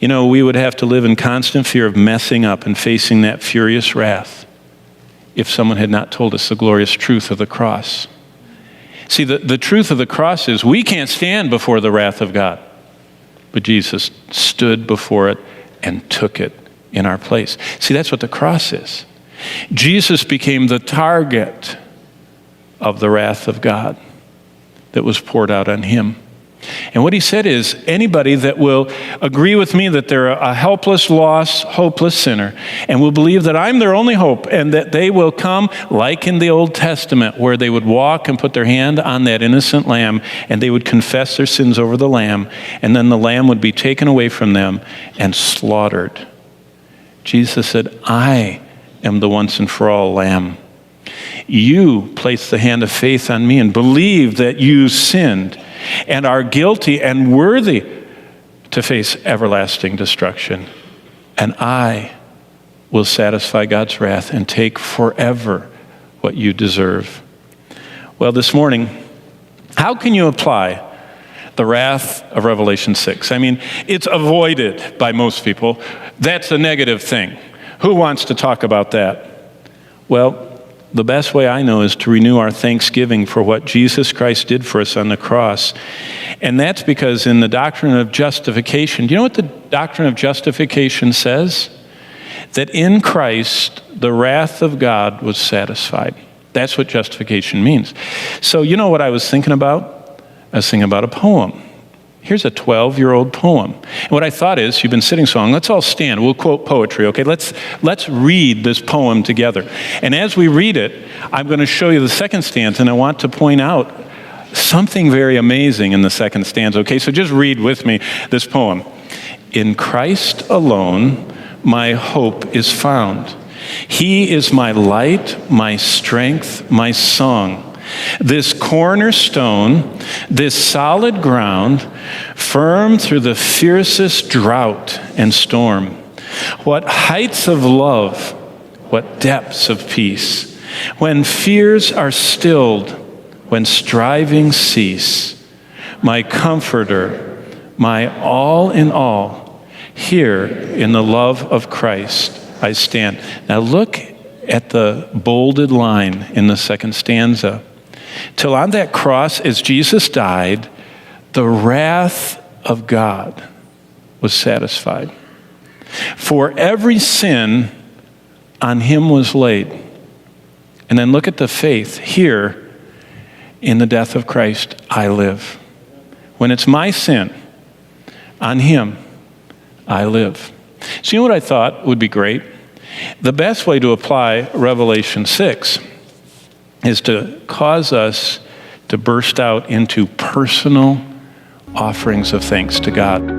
You know, we would have to live in constant fear of messing up and facing that furious wrath if someone had not told us the glorious truth of the cross. See, the truth of the cross is we can't stand before the wrath of God, but Jesus stood before it and took it in our place. See, that's what the cross is. Jesus became the target of the wrath of God that was poured out on him. And what he said is, anybody that will agree with me that they're a helpless, lost, hopeless sinner, and will believe that I'm their only hope, and that they will come, like in the Old Testament, where they would walk and put their hand on that innocent lamb, and they would confess their sins over the lamb, and then the lamb would be taken away from them and slaughtered. Jesus said, I am the once and for all lamb. You place the hand of faith on me and believe that you sinned and are guilty and worthy to face everlasting destruction. And I will satisfy God's wrath and take forever what you deserve. Well, this morning, how can you apply the wrath of Revelation 6? I mean, it's avoided by most people. That's a negative thing. Who wants to talk about that? Well, the best way I know is to renew our thanksgiving for what Jesus Christ did for us on the cross. And that's because in the doctrine of justification, do you know what the doctrine of justification says? That in Christ, the wrath of God was satisfied. That's what justification means. So you know what I was thinking about? I was thinking about a poem. Here's a 12-year-old poem. And what I thought is, you've been sitting so long, let's all stand. We'll quote poetry, okay? Let's read this poem together. And as we read it, I'm going to show you the second stanza, and I want to point out something very amazing in the second stanza, okay? So just read with me this poem. In Christ alone, my hope is found. He is my light, my strength, my song. This cornerstone, this solid ground, firm through the fiercest drought and storm. What heights of love, what depths of peace. When fears are stilled, when strivings cease. My comforter, my all in all, here in the love of Christ I stand. Now look at the bolded line in the second stanza. Till on that cross, as Jesus died, the wrath of God was satisfied. For every sin on him was laid. And then look at the faith. Here, in the death of Christ, I live. When it's my sin, on him, I live. So you know what I thought would be great? The best way to apply Revelation 6 is to cause us to burst out into personal offerings of thanks to God.